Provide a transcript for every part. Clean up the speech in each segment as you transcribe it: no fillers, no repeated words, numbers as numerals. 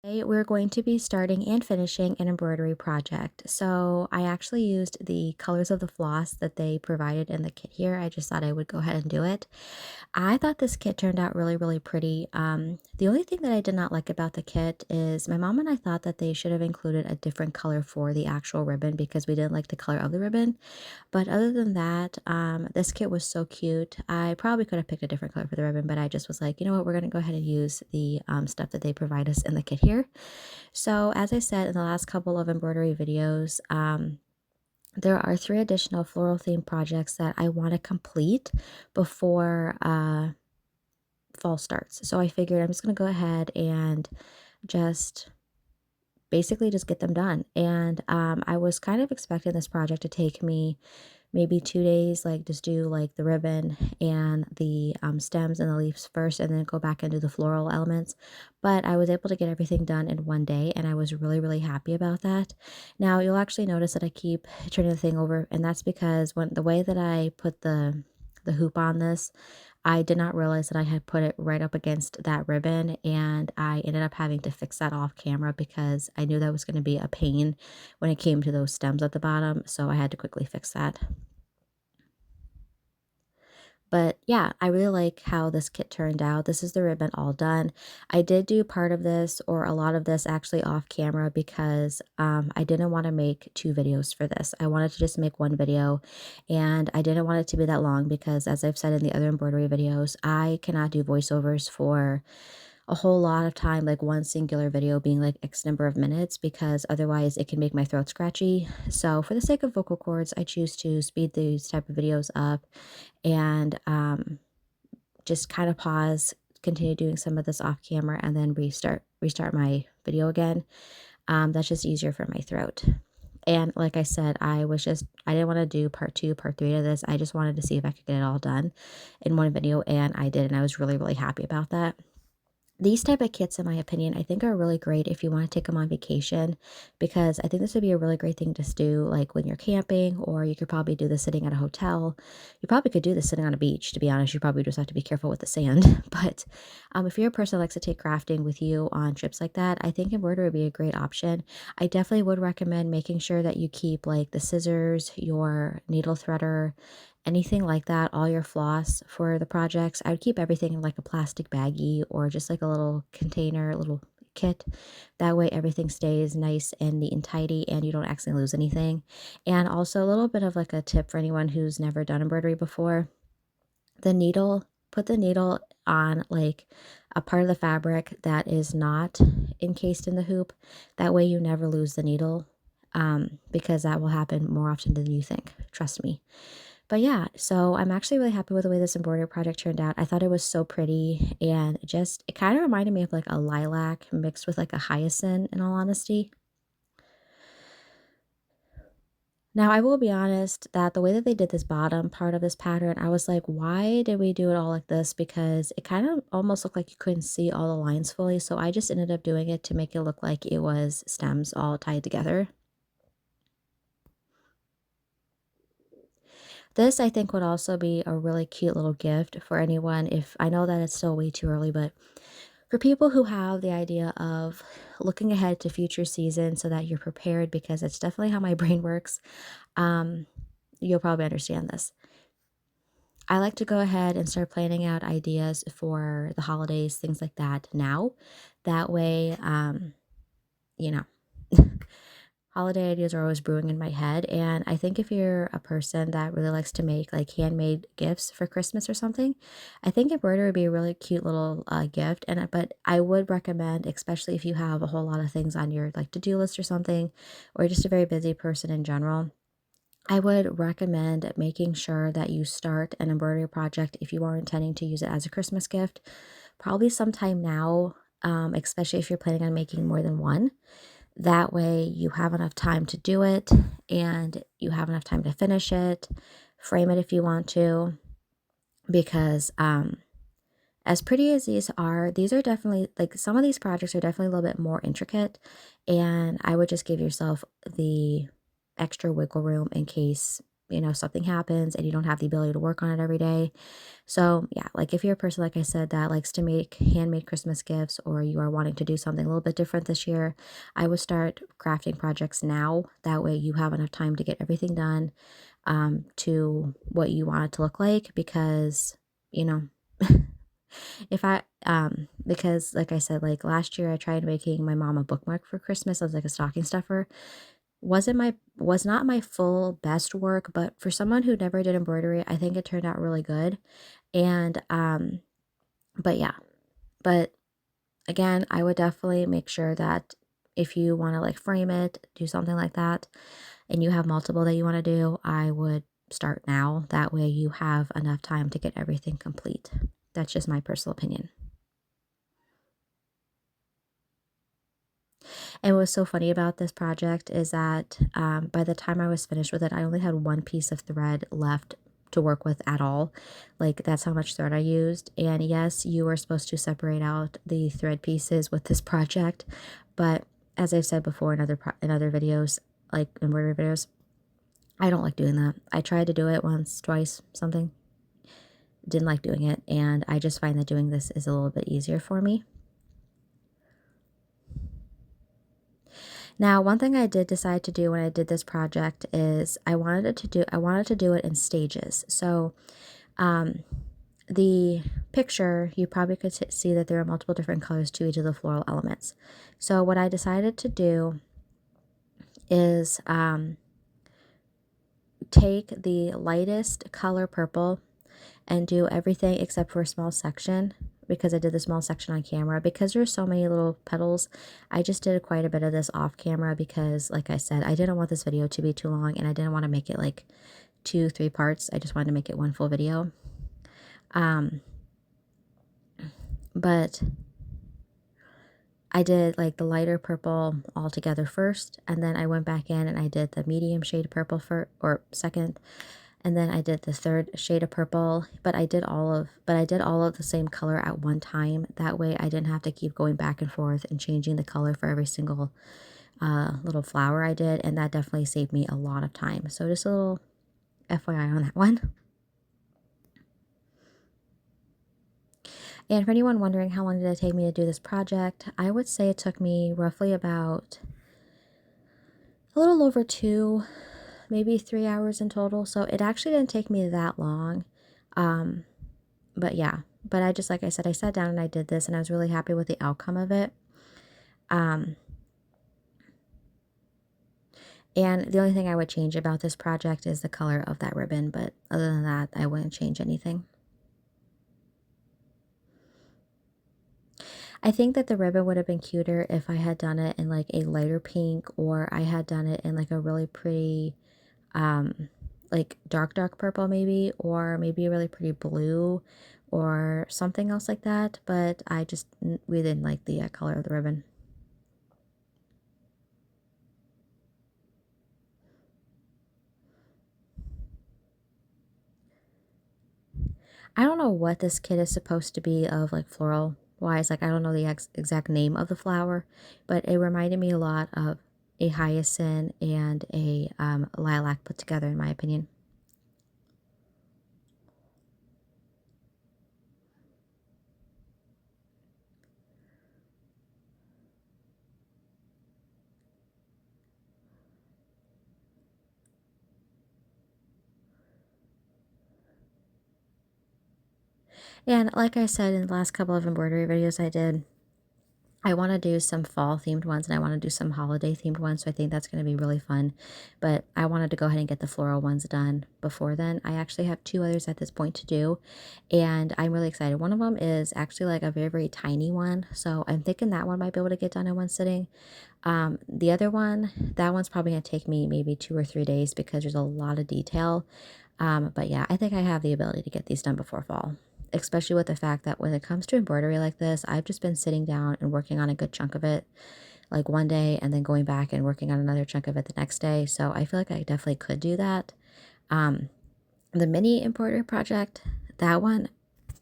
Today we're going to be starting and finishing an embroidery project. So I actually used the colors of the floss that they provided in the kit here. I just thought I would go ahead and do it. I thought this kit turned out really, really pretty. The only thing that I did not like about the kit is my mom and I thought that they should have included a different color for the actual ribbon because we didn't like the color of the ribbon. But other than that, this kit was so cute. I probably could have picked a different color for the ribbon, but I just was like, you know what, we're going to go ahead and use the stuff that they provide us in the kit here. So as I said in the last couple of embroidery videos, there are 3 additional floral theme projects that I want to complete before fall starts. So I figured I'm just going to go ahead and just basically just get them done. And I was kind of expecting this project to take me maybe 2 days, like just do like the ribbon and the stems and the leaves first and then go back and do the floral elements. But I was able to get everything done in one day and I was really, really happy about that. Now you'll actually notice that I keep turning the thing over, and that's because when the way that I put the hoop on this, I did not realize that I had put it right up against that ribbon, and I ended up having to fix that off camera because I knew that was going to be a pain when it came to those stems at the bottom, so I had to quickly fix that. But yeah, I really like how this kit turned out. This is the ribbon all done. I did do part of this or a lot of this actually off camera because I didn't want to make 2 videos for this. I wanted to just make 1 video, and I didn't want it to be that long because, as I've said in the other embroidery videos, I cannot do voiceovers for a whole lot of time, like one singular video being like X number of minutes, because otherwise it can make my throat scratchy. So for the sake of vocal cords, I choose to speed these type of videos up and just kind of pause, continue doing some of this off camera, and then restart my video again. That's just easier for my throat. And like I said, I didn't want to do part 2, part 3 of this. I just wanted to see if I could get it all done in one video, and I did, and I was really, really happy about that. These type of kits, in my opinion, I think are really great if you want to take them on vacation, because I think this would be a really great thing to do like when you're camping, or you could probably do this sitting at a hotel. You probably could do this sitting on a beach, to be honest. You probably just have to be careful with the sand. But if you're a person that likes to take crafting with you on trips like that, I think embroidery would be a great option. I definitely would recommend making sure that you keep like the scissors, your needle threader, anything like that, all your floss for the projects. I would keep everything in like a plastic baggie or just like a little container, a little kit. That way everything stays nice and neat and tidy and you don't accidentally lose anything. And also a little bit of like a tip for anyone who's never done embroidery before. Put the needle on like a part of the fabric that is not encased in the hoop. That way you never lose the needle, because that will happen more often than you think. Trust me. But yeah, so I'm actually really happy with the way this embroidery project turned out. I thought it was so pretty, and it kind of reminded me of like a lilac mixed with like a hyacinth, in all honesty. Now, I will be honest that the way that they did this bottom part of this pattern, I was like, why did we do it all like this? Because it kind of almost looked like you couldn't see all the lines fully. So I just ended up doing it to make it look like it was stems all tied together. This, I think, would also be a really cute little gift for anyone. If I know that it's still way too early, but for people who have the idea of looking ahead to future seasons so that you're prepared, because it's definitely how my brain works, um, you'll probably understand this. I like to go ahead and start planning out ideas for the holidays, things like that now. That way, you know, holiday ideas are always brewing in my head, and I think if you're a person that really likes to make like handmade gifts for Christmas or something, I think embroidery would be a really cute little gift. But I would recommend, especially if you have a whole lot of things on your like to-do list or something, or just a very busy person in general, I would recommend making sure that you start an embroidery project if you are intending to use it as a Christmas gift, probably sometime now, especially if you're planning on making more than one. That way you have enough time to do it and you have enough time to finish it, frame it if you want to, because as pretty as these are definitely like some of these projects are definitely a little bit more intricate, and I would just give yourself the extra wiggle room in case something happens and you don't have the ability to work on it every day. So, yeah, like if you're a person, like I said, that likes to make handmade Christmas gifts, or you are wanting to do something a little bit different this year, I would start crafting projects now. That way you have enough time to get everything done to what you want it to look like. Because, you know, because like I said, like last year I tried making my mom a bookmark for Christmas as like a stocking stuffer. Was not my full best work, but for someone who never did embroidery, I think it turned out really good. And but yeah, but again, I would definitely make sure that if you want to like frame it, do something like that, and you have multiple that you want to do, I would start now. That way you have enough time to get everything complete. That's just my personal opinion. And what's so funny about this project is that by the time I was finished with it, I only had one piece of thread left to work with at all. Like that's how much thread I used. And yes, you were supposed to separate out the thread pieces with this project, but as I've said before in other videos, like embroidery videos, I don't like doing that. I tried to do it once, twice, something. Didn't like doing it, and I just find that doing this is a little bit easier for me. Now, one thing I did decide to do when I did this project is I wanted to do it in stages. So, the picture, you probably could see that there are multiple different colors to each of the floral elements. So what I decided to do is take the lightest color purple and do everything except for a small section, because I did the small section on camera. Because there's so many little petals, I just did quite a bit of this off camera because, like I said, I didn't want this video to be too long and I didn't want to make it like 2-3 parts. I just wanted to make it one full video. But I did like the lighter purple all together first, and then I went back in and I did the medium shade of purple or second, and then I did the third shade of purple. But I did all of the same color at one time. That way I didn't have to keep going back and forth and changing the color for every single little flower I did, and that definitely saved me a lot of time. So just a little FYI on that one. And for anyone wondering how long did it take me to do this project, I would say it took me roughly about a little over 2, maybe 3 hours in total. So it actually didn't take me that long. But yeah, but I just, like I said, I sat down and I did this and I was really happy with the outcome of it. And the only thing I would change about this project is the color of that ribbon. But other than that, I wouldn't change anything. I think that the ribbon would have been cuter if I had done it in like a lighter pink, or I had done it in like a really pretty, like dark purple maybe, or maybe a really pretty blue or something else like that. But we didn't like the color of the ribbon. I don't know what this kit is supposed to be of like floral wise. Like I don't know the exact name of the flower, but it reminded me a lot of a hyacinth and a lilac put together, in my opinion. And like I said in the last couple of embroidery videos I did, I want to do some fall themed ones and I want to do some holiday themed ones. So I think that's going to be really fun. But I wanted to go ahead and get the floral ones done before then. I actually have 2 others at this point to do, and I'm really excited. One of them is actually like a very, very tiny one. So I'm thinking that one might be able to get done in one sitting. The other one, that one's probably going to take me maybe 2 or 3 days because there's a lot of detail. But yeah, I think I have the ability to get these done before fall, especially with the fact that when it comes to embroidery like this, I've just been sitting down and working on a good chunk of it like one day and then going back and working on another chunk of it the next day. So I feel like I definitely could do that. The mini embroidery project, that one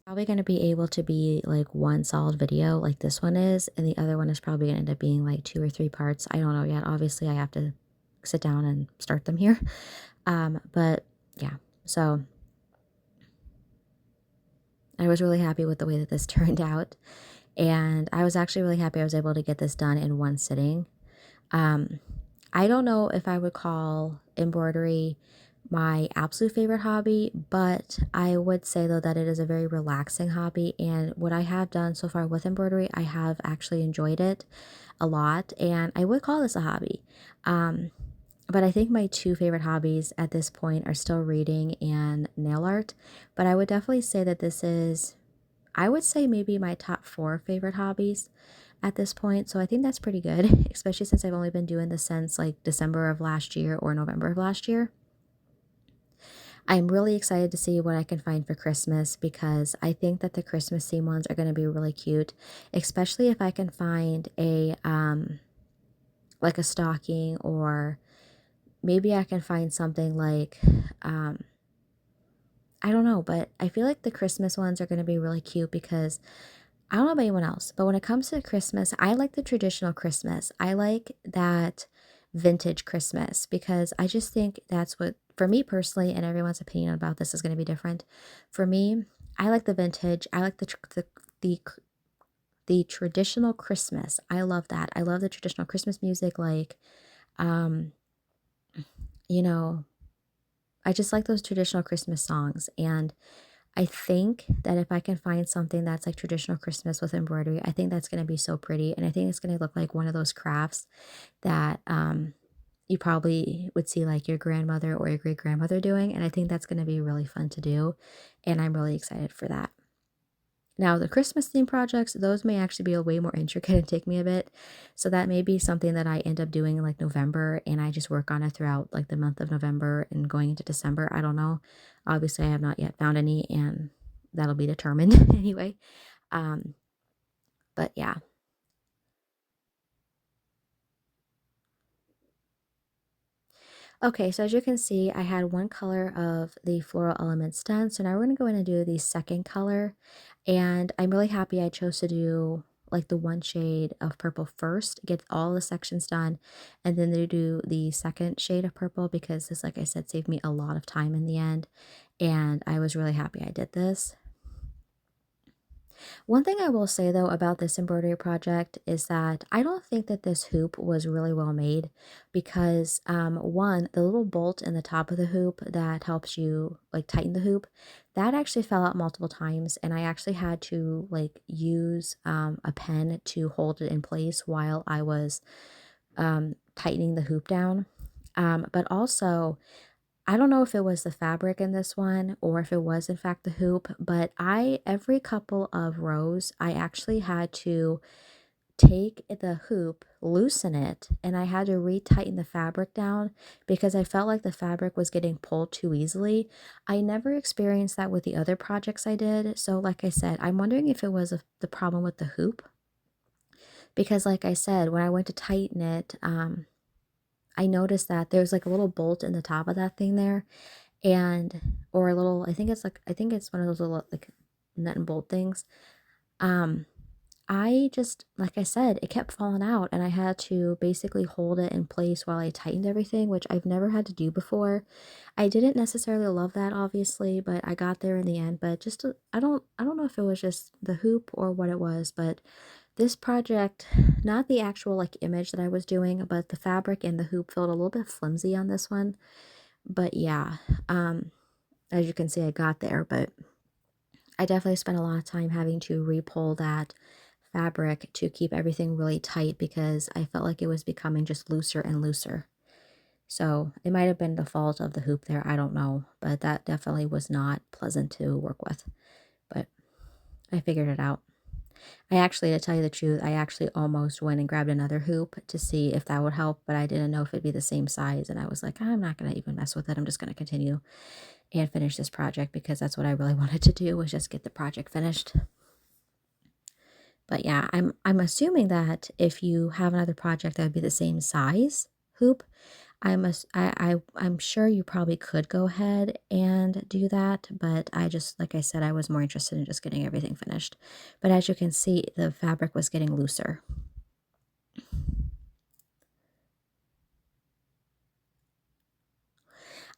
probably going to be able to be like one solid video like this one is, and the other one is probably going to end up being like 2 or 3 parts. I don't know yet. Obviously I have to sit down and start them here. But yeah. So I was really happy with the way that this turned out. And I was actually really happy I was able to get this done in one sitting. Um, I don't know if I would call embroidery my absolute favorite hobby, but I would say though that it is a very relaxing hobby. And what I have done so far with embroidery, I have actually enjoyed it a lot. And I would call this a hobby. Um, but I think my two favorite hobbies at this point are still reading and nail art. But I would definitely say that this is, I would say maybe my top four favorite hobbies at this point. So I think that's pretty good, especially since I've only been doing this since like December of last year or November of last year. I'm really excited to see what I can find for Christmas because I think that the Christmas theme ones are going to be really cute, especially if I can find a like a stocking, or maybe I can find something like um I don't know, but I feel like the Christmas ones are going to be really cute because I don't know about anyone else, but when it comes to Christmas, I like the traditional Christmas. I like that vintage Christmas because I just think that's what, for me personally, and everyone's opinion about this is going to be different. For me, I like the vintage. I like the the traditional Christmas. I love that. I love the traditional Christmas music. Like, um, you know, I just like those traditional Christmas songs. And I think that if I can find something that's like traditional Christmas with embroidery, I think that's going to be so pretty. And I think it's going to look like one of those crafts that you probably would see like your grandmother or your great grandmother doing. And I think that's going to be really fun to do. And I'm really excited for that. Now, the Christmas theme projects, those may actually be a way more intricate and take me a bit. So that may be something that I end up doing in like November and I just work on it throughout like the month of November and going into December. I don't know. Obviously, I have not yet found any and that'll be determined anyway. Um, but yeah. Okay, so as you can see, I had one color of the floral elements done. So now we're going to go in and do the second color. And I'm really happy I chose to do like the one shade of purple first, get all the sections done, and then to do the second shade of purple because this, like I said, saved me a lot of time in the end. And I was really happy I did this. One thing I will say though about this embroidery project is that I don't think that this hoop was really well made because one, the little bolt in the top of the hoop that helps you like tighten the hoop, that actually fell out multiple times and I actually had to like use a pen to hold it in place while I was tightening the hoop down. But also I don't know if it was the fabric in this one or if it was in fact the hoop, but every couple of rows, I actually had to take the hoop, loosen it, and I had to retighten the fabric down because I felt like the fabric was getting pulled too easily. I never experienced that with the other projects I did. So like I said, I'm wondering if it was the problem with the hoop because like I said, when I went to tighten it, I noticed that there's like a little bolt in the top of that thing there and or a little, I think it's one of those little like nut and bolt things. um I just, like I said, it kept falling out and I had to basically hold it in place while I tightened everything, which I've never had to do before. I didn't necessarily love that obviously, but I got there in the end. But I don't know if it was just the hoop or what it was, but this project, not the actual like image that I was doing, but the fabric and the hoop felt a little bit flimsy on this one. But yeah, as you can see, I got there, but I definitely spent a lot of time having to re-pull that fabric to keep everything really tight because I felt like it was becoming just looser and looser. So it might have been the fault of the hoop there, I don't know, but that definitely was not pleasant to work with. But I figured it out. I actually, to tell you the truth, I actually almost went and grabbed another hoop to see if that would help, but I didn't know if it'd be the same size. And I was like, I'm not going to even mess with it. I'm just going to continue and finish this project because that's what I really wanted to do, was just get the project finished. But yeah, I'm assuming that if you have another project that would be the same size hoop, I'm sure you probably could go ahead and do that, but I just, like I said, I was more interested in just getting everything finished. But as you can see, the fabric was getting looser.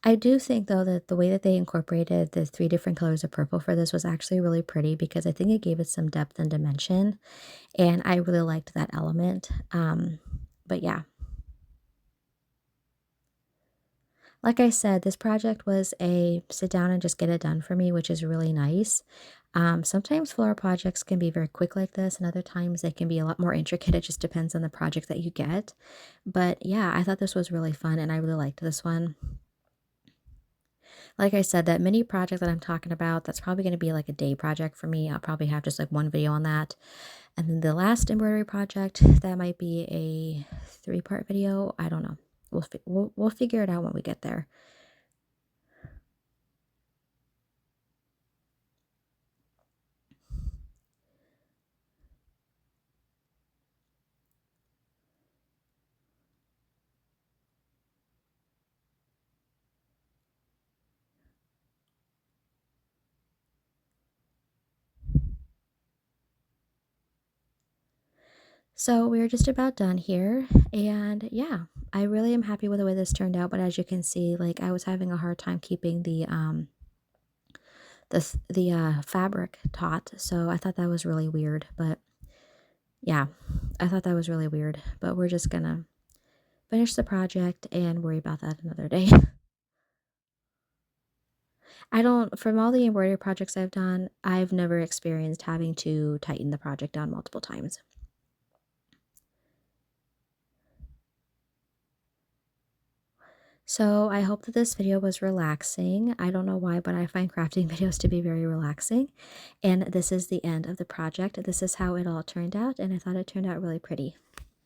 I do think though that the way that they incorporated the 3 different colors of purple for this was actually really pretty because I think it gave it some depth and dimension, and I really liked that element. But yeah, like I said, this project was a sit down and just get it done for me, which is really nice. Sometimes floral projects can be very quick like this, and other times they can be a lot more intricate. It just depends on the project that you get. But yeah, I thought this was really fun and I really liked this one. Like I said, that mini project that I'm talking about, that's probably going to be like a day project for me. I'll probably have just like one video on that. And then the last embroidery project, that might be a three-part video. I don't know. We'll figure it out when we get there. So we're just about done here. And yeah, I really am happy with the way this turned out. But as you can see, like I was having a hard time keeping the fabric taut. So I thought that was really weird. But yeah, I thought that was really weird. But we're just gonna finish the project and worry about that another day. I don't, from all the embroidery projects I've done, I've never experienced having to tighten the project down multiple times. So I hope that this video was relaxing. I don't know why, but I find crafting videos to be very relaxing. And this is the end of the project. This is how it all turned out, and I thought it turned out really pretty.